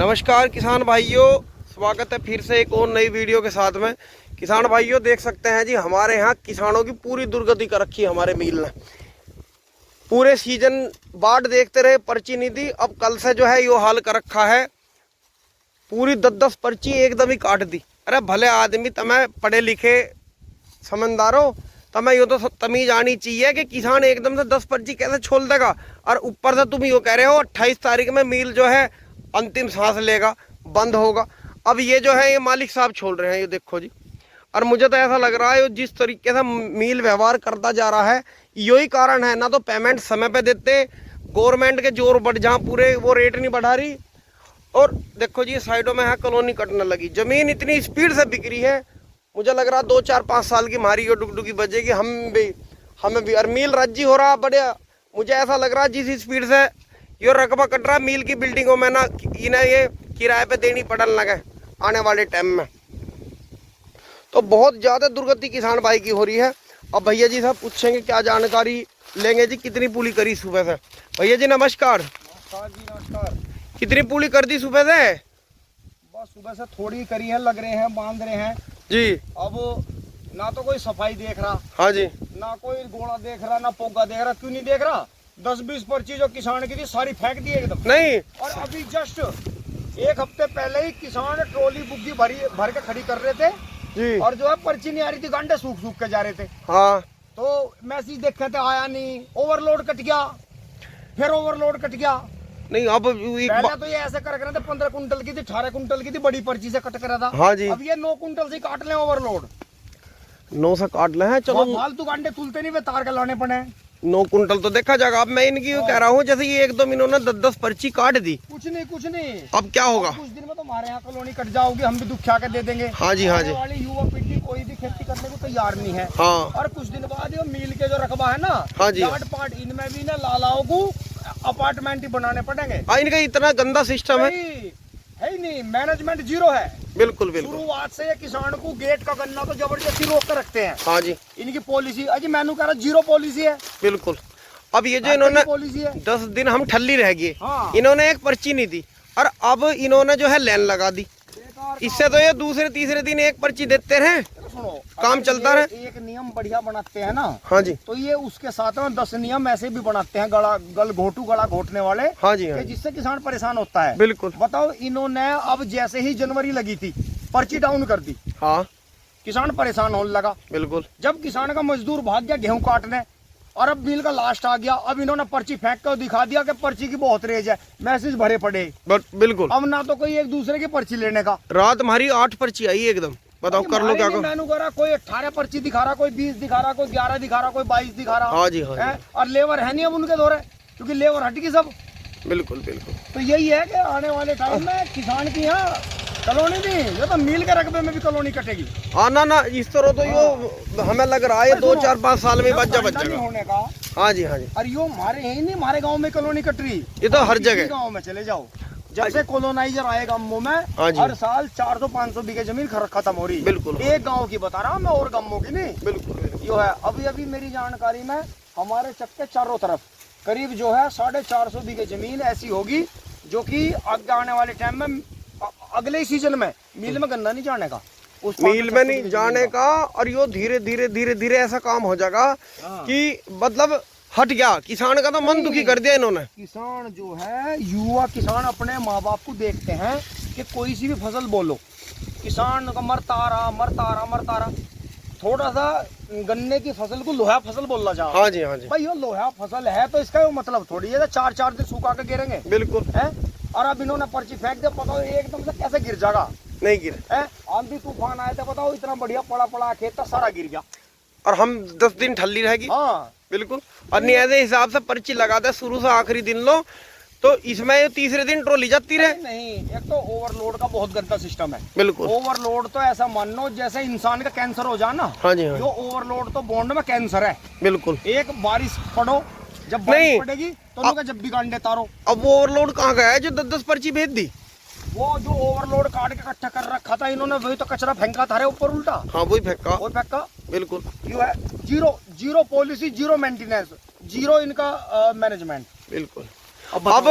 नमस्कार किसान भाइयों, स्वागत है फिर से एक और नई वीडियो के साथ में। किसान भाइयों देख सकते हैं जी, हमारे यहाँ किसानों की पूरी दुर्गति कर रखी है हमारे मिल ने। पूरे सीजन बाढ़ देखते रहे, पर्ची नहीं दी। अब कल से जो है यो हाल कर रखा है, पूरी 10-10 पर्ची एकदम ही काट दी। अरे भले आदमी, तुम्हें पढ़े लिखे समझदारो, तुम्हें यो तो तमीज आनी चाहिए कि किसान एकदम से 10 पर्ची कैसे छोड़ देगा। और ऊपर से तुम यो कह रहे हो 28 तारीख में मिल जो है अंतिम सांस लेगा, बंद होगा। अब ये जो है ये मालिक साहब छोड़ रहे हैं, ये देखो जी। और मुझे तो ऐसा लग रहा है जिस तरीके से मिल व्यवहार करता जा रहा है, यही कारण है। ना तो पेमेंट समय पे देते, गवर्नमेंट के जोर बढ़ जहाँ पूरे वो रेट नहीं बढ़ा रही। और देखो जी साइडों में है कॉलोनी कटने लगी, जमीन इतनी स्पीड से बिक रही है, मुझे लग रहा 2-4-5 साल की हमारी ये डुगडुगी बजेगी हमें भी। और मील रज्जी हो रहा बढ़िया। मुझे ऐसा लग रहा जिस स्पीड से ये रकबा कट रहा मील की बिल्डिंगों में, ना इन्हें ये किराए पे देनी पड़ने लगे आने वाले टाइम में। तो बहुत ज़्यादा दुर्गति किसान भाई की हो रही है। अब भैया जी साहब पूछेंगे, क्या जानकारी लेंगे जी। कितनी पूली करी सुबह से? भैया जी नमस्कार। नमस्कार जी, नमस्कार। कितनी पूली कर दी सुबह से? बस सुबह से थोड़ी करी है, लग रहे हैं, बांध रहे हैं जी। अब ना तो कोई सफाई देख रहा, हाँ जी, ना कोई घोड़ा देख रहा, ना पोगा देख रहा। क्यों नहीं देख रहा? 10-20 पर्ची जो किसान की थी सारी फेंक दी एकदम। नहीं। और अभी जस्ट 1 हफ्ते पहले ही किसान ट्रॉली बुग्गी भर के खड़ी कर रहे थे जी। और जो है पर्ची नहीं आ रही थी, गांडे सूख सूख के जा रहे थे। हाँ। तो मैसेज देखे थे, आया नहीं, ओवरलोड कट गया, फिर ओवरलोड कट गया। नहीं अब पहले तो ये ऐसे कर रहे थे, 15 कुंटल की थी, 18 कुंटल की थी, बड़ी पर्ची से कट करा था। हाँ जी। अब ये 9 कुंटल से काट ले ओवरलोड। 9 से काट ले हैं, चलो फालतू गांडे तुलते नहीं, वे तार के लाने पड़े। 9 कुंटल तो देखा जाएगा। अब मैं इनकी कह रहा हूँ, जैसे ये 1-2 महीनों ने 10-10 पर्ची काट दी। कुछ नहीं अब क्या होगा? कुछ दिन में तो हमारे यहाँ कॉलोनी कट जाओगी, हम भी दुख खा के दे देंगे। हाँ जी, हाँ जी। वाली युवा पीढ़ी कोई भी खेती करने को तैयार नहीं है। हाँ। और कुछ दिन बाद ये मिल के जो रकबा है ना, हाँ जी, जाट पाट इनमें भी ना लालाओं को अपार्टमेंट ही बनाने पड़ेंगे। हाँ, इनका इतना गंदा सिस्टम है ही नहीं, मैनेजमेंट जीरो है। बिल्कुल बिल्कुल। शुरुआत से ये किसान को गेट का गन्ना तो जबरदस्ती रोक कर रखते हैं। हाँ जी। इनकी पॉलिसी अजी मैनू कह रहा जीरो पॉलिसी है। बिल्कुल। अब ये जो इन्होंने पॉलिसी है, 10 दिन हम ठल्ली रह गए। हाँ। इन्होंने एक पर्ची नहीं दी और अब इन्होंने जो है लाइन लगा दी। इससे तो ये दूसरे तीसरे दिन एक पर्ची देते रहे, सुनो काम चलता रहे। एक नियम बढ़िया बनाते हैं ना, हाँ जी, तो ये उसके साथ में 10 नियम ऐसे भी बनाते हैं, गला घोटने वाले। हाँ जी, हाँ जी। जिससे किसान परेशान होता है। बिल्कुल। बताओ, इन्होंने अब जैसे ही जनवरी लगी थी पर्ची डाउन कर दी, हाँ किसान परेशान होने लगा। बिल्कुल। जब किसान का मजदूर भाग गया गेहूं काटने और अब बिल का लास्ट आ गया, अब इन्होंने पर्ची फेंक कर दिखा दिया कि पर्ची की बहुत रेज है, मैसेज भरे पड़े। बिल्कुल। अब ना तो कोई एक दूसरे की पर्ची लेने का। रात हमारी 8 पर्ची आई एकदम। बताओ कर लो क्या करो। मैनू करा, कोई 18 पर्ची दिखा रहा, कोई 20 दिखा रहा, कोई 11 दिखा रहा, कोई 22 दिखा रहा। हाँ जी, हाँ जी। और लेबर है नहीं अब उनके दौरे, क्योंकि लेबर हट गई सब। बिल्कुल बिल्कुल। तो यही है कि आने वाले टाइम में किसान की यहाँ कॉलोनी नहीं, ये तो मिल के रकबे में भी कॉलोनी कटेगी। हाँ ना इस तरह तो यो हमें लग रहा है 2-4-5 साल में बच्चा होने का। हाँ जी, हाँ जी। और यो हमारे यही नहीं, हमारे गाँव में कॉलोनी कट रही, ये तो हर जगह। गाँव में चले जाओ, जब से कॉलोनाइजर आए गाँवों में, हर साल 400-500 बीघे जमीन खत्म हो रही। बिल्कुल। एक गाँव की बता रहा हूँ मैं, और गाँवों की नहीं। बिल्कुल। यो है अभी मेरी जानकारी में हमारे चक्के चारों तरफ करीब जो है 450 बीघे जमीन ऐसी होगी जो कि आगे आने वाले टाइम में, अगले ही सीजन में मिल में गन्ना नहीं जाने का, उस मिल में नहीं जाने का। और यो धीरे धीरे ऐसा काम हो जाएगा कि मतलब हट गया। किसान का तो मन दुखी कर दिया इन्होंने। किसान जो है, युवा किसान अपने माँ बाप को देखते हैं कि कोई सी भी फसल बोलो, किसान का मरता रहा। थोड़ा सा गन्ने की फसल को लोहा फसल बोलना चाहो। हाँ जी, हाँ जी। भाई ये लोहा फसल है तो इसका मतलब थोड़ी है 4-4 दिन सूखा के गिरेंगे। बिल्कुल है। और अब इन्होंने पर्ची फेंक दिया, बताओ एकदम से कैसे गिर जाएगा? नहीं गिरे है। आंधी तूफान आए थे, बताओ इतना बढ़िया पड़ा खेत था, सारा गिर गया। और हम 10 दिन ठल्ली रहेगी। हाँ बिल्कुल। और न्याय हिसाब से पर्ची लगाते शुरू से आखिरी दिन लो, तो इसमें ये तीसरे दिन ट्रॉली जाती रहे। नहीं, एक तो ओवरलोड का बहुत गंदा सिस्टम है। बिल्कुल। ओवरलोड तो ऐसा मानो जैसे इंसान का कैंसर हो जाए ना। हाँ जी, हाँ। जो ओवरलोड तो बॉन्ड में कैंसर है। बिल्कुल। एक बारिश पड़ो, जब बारिश पड़ेगी तो लोग जब भी गांडे तारो। अब वो ओवरलोड कहाँ गया है जो 10-10 पर्ची भेज दी? वो जो ओवरलोड काट के इकट्ठा कर रखा था इन्होंने, वही तो कचरा फेंका था ऊपर उल्टा। हाँ वही फेंका। बिल्कुल। क्यों है? Zero policy, zero maintenance, zero इनका मैनेजमेंट। बिल्कुल। अब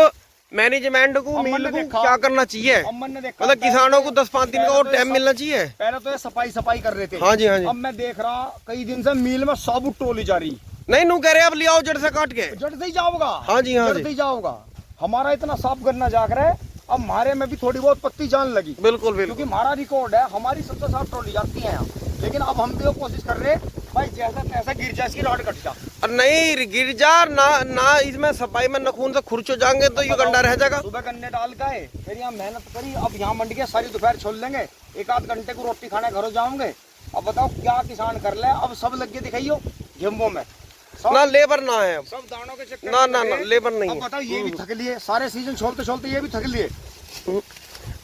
मैनेजमेंट को अब मिल मैंने को देखा। क्या करना चाहिए? अब मैंने देखा मतलब किसानों को 10-5 दिन का पहले और तो ये टाइम मिलना चाहिए। पहले तो ये सफाई कर रहे थे। हाँ जी, हाँ जी। अब मैं देख रहा कई दिन से मिल में साबुत टोली जा रही। नहीं नू कह रहे अब ले आओ जड़ से काट के। जड़ से ही जाओगा। हाँ जी, हाँ जड़ जी। से ही जाओगा। हमारा इतना साफ करना जाग रहा है, अब हमारे में भी थोड़ी बहुत पत्ती जान लगी, बिल्कुल क्योंकि बिल्कुल। हमारा रिकॉर्ड है, हमारी सबसे साफ ट्रॉली जाती है यहाँ। लेकिन अब हम भी वो कोशिश कर रहे हैं भाई जैसा तैसा गिर जा, इसकी रॉड कट जा। और नहीं गिर जा ना इसमें सफाई में नखून से खुरच हो जाएंगे तो ये गंदा रह जाएगा। सुबह गन्ने डाल का है, फिर यहाँ मेहनत करी, अब यहाँ मंडी के सारी दोपहर छोड़ लेंगे, 1-8 घंटे को रोटी खाने घरों जाओगे। अब बताओ क्या किसान कर ले? अब सब लग के दिखाइयो गेहूं में, ना लेबर ना है अब। सब दानों के चक्कर ना में ना लगे। ना लेबर नहीं अब है। बताओ ये भी थक लिए, सारे सीजन छोड़ते ये भी थक लिए।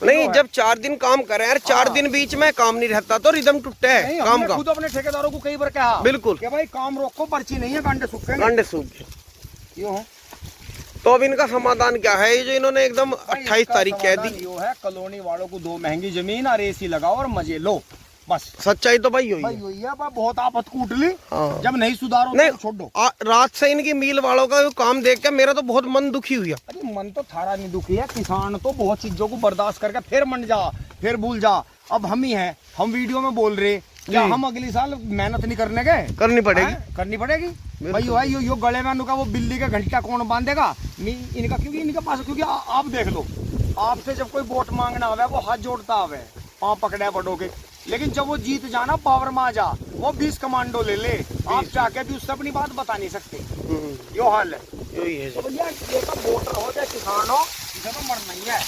नहीं जब 4 दिन काम करे यार, 4 हाँ। दिन बीच में काम नहीं रहता तो रिदम टूटता है नहीं, काम हमने का। खुद अपने ठेकेदारों को कई बार कहा बिल्कुल। कि भाई काम रोको, पर्ची नहीं है, गांडे सूखेंगे। गांडे सूख गए। यूं है तो अब इनका समाधान क्या है? ये जो इन्होंने एकदम भाई, 28 इसका तारीख कह समाधान दी। यूं है, कॉलोनी वालों को 2 महंगी जमीन और एसी लगाओ और मजे लो, बस। सच्चाई तो भाई भाई हुई है। वही है, भाई बहुत आपत कूट ली। हाँ। जब नहीं सुधारो नहीं तो छोड़ दो। रात से इनकी मील वालों का जो काम देख के मेरा तो बहुत मन दुखी हुआ। अरे मन तो थारा नहीं दुखी है, किसान तो बहुत चीजों को बर्दाश्त करके फिर मन जा, फिर भूल जा। अब हम ही हैं, हम वीडियो में बोल रहे, क्या जी। हम अगली साल मेहनत नहीं करने गए? करनी पड़ेगी। करनी पड़ेगी भाई। भाई यो गले में नुका वो बिल्ली का घंटा कौन बांधेगा? इनका क्योंकि इनके पास, क्योंकि आप देख लो, आपसे जब कोई वोट मांगना आवे वो हाथ जोड़ता आवे, पाँव पकड़े बड़ों के। लेकिन जब वो जीत जाना पावर में आ जा, वो 20 कमांडो ले ले, आप जाके भी उससे अपनी बात बता नहीं सकते। यो हाल है। यही है तो जी। भैया ये तो वोटर हो चाहे किसान हो, इसे तो मरना ही है।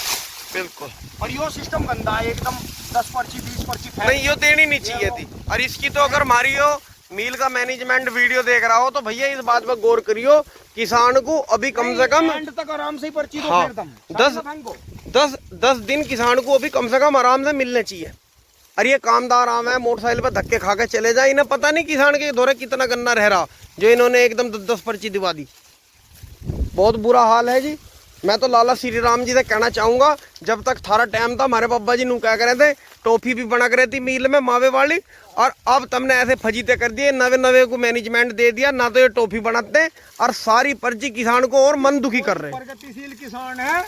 बिल्कुल। और यो सिस्टम गंदा है एकदम, 10 पर्ची 20 पर्ची फेंक। नहीं ये देनी नहीं चाहिए थी। और इसकी तो अगर हमारी हो मील का मैनेजमेंट वीडियो देख रहा हो तो भैया इस बात पर गौर करियो, किसान को अभी कम से कम एंड तक आराम से ही पर्ची दो। हाँ, फिर तुम 10 दिन किसान को अभी कम से कम आराम से मिलने चाहिए। अरे ये कामदार आम है, मोटरसाइकिल पर धक्के खा के चले जाए, इन्हें पता नहीं किसान के दौरे कितना गन्ना रह रहा जो इन्होंने एकदम 10 पर्ची दिवा दी। बहुत बुरा हाल है जी। मैं तो लाला श्री राम जी से कहना चाहूंगा, जब तक थारा टाइम था हमारे पापा जी नू क्या करे थे, टॉफी भी बना करे थी मील में मावे वाली, और अब तुमने ऐसे फजीते कर दिए, नवे को मैनेजमेंट दे दिया ना, तो ये टॉफी बनाते और सारी पर्ची किसान को और मन दुखी कर रहे हैं प्रगतिशील किसान है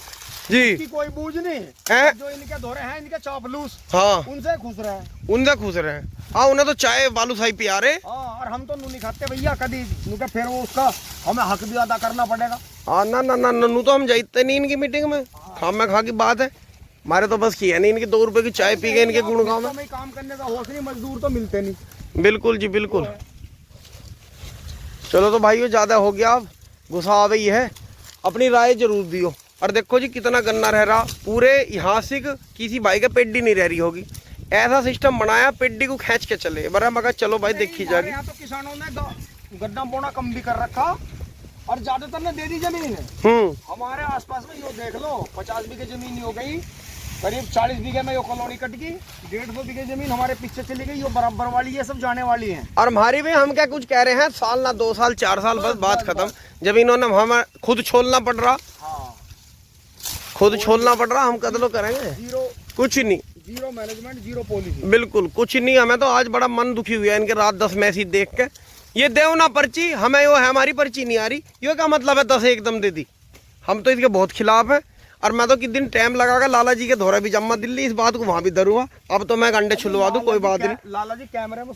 जी। इसकी कोई बूझ नहीं हैं? जो इनके दौरे हैं, इनके चापलूस, हाँ उनसे खुश रहे। उनसे खुश रहे। हाँ उन्हें तो चाय बालूशाही पिया रहे। हाँ, और हम तो नू नहीं खाते भैया कभी, क्योंकि फिर वो उसका हमें हक भी अदा करना पड़ेगा। हाँ ना ना ना नन्नू तो हम जाते नहीं इनकी मीटिंग में, खाम में खा की बात है। हमारे तो बस किया नहीं, इनकी 2 रुपए की चाय पी गए इनके गुण गाँव में। हमें काम करने का होश नहीं, मजदूर तो मिलते नहीं। बिल्कुल जी बिल्कुल। चलो तो भाइयों ज्यादा हो गया, अब गुस्सा आ गई है, अपनी राय जरूर दियो। और देखो जी कितना गन्ना रह रहा, पूरे यहाँ से किसी भाई का पेड्डी नहीं रह रही होगी। ऐसा सिस्टम बनाया पेड्डी को खींच के चले बरा। मगर चलो भाई देखी जाएगी। यहाँ तो किसानों ने गड्ढा बोना कम भी कर रखा और ज्यादातर ने दे दी जमीन। हमारे आसपास में यो देख लो, 50 बीघे जमीन हो गई, करीब 40 बीघे में यो कॉलोनी कट गई, 150 बीघे जमीन हमारे पीछे चली गई, यो बराबर वाली है, सब जाने वाली है। और हमारी भी हम क्या कुछ कह रहे हैं, साल ना 2 साल 4 साल बस बात खत्म। जब इन्होंने हमें खुद छोड़ना पड़ रहा, हाँ, खुद छोड़ना पड़ रहा, हम कदलो करेंगे कुछ नहीं। जीरो मैनेजमेंट, जीरो पॉलिसी, बिल्कुल कुछ नहीं। हमें तो आज बड़ा मन दुखी हुआ इनके रात 10 मैसेज देख के। ये देव ना पर्ची, हमें वो है हमारी पर्ची नहीं आ रही, ये क्या मतलब है 10 एकदम दे दी। हम तो इसके बहुत खिलाफ है। और मैं तो किस दिन टाइम लगाकर लाला जी के दौरे भी जम्मा दिल्ली, इस बात को वहां भी धरूंगा। अब तो मैं गंडे छुलवा दूं, कोई बात नहीं। लाला जी कैमरे में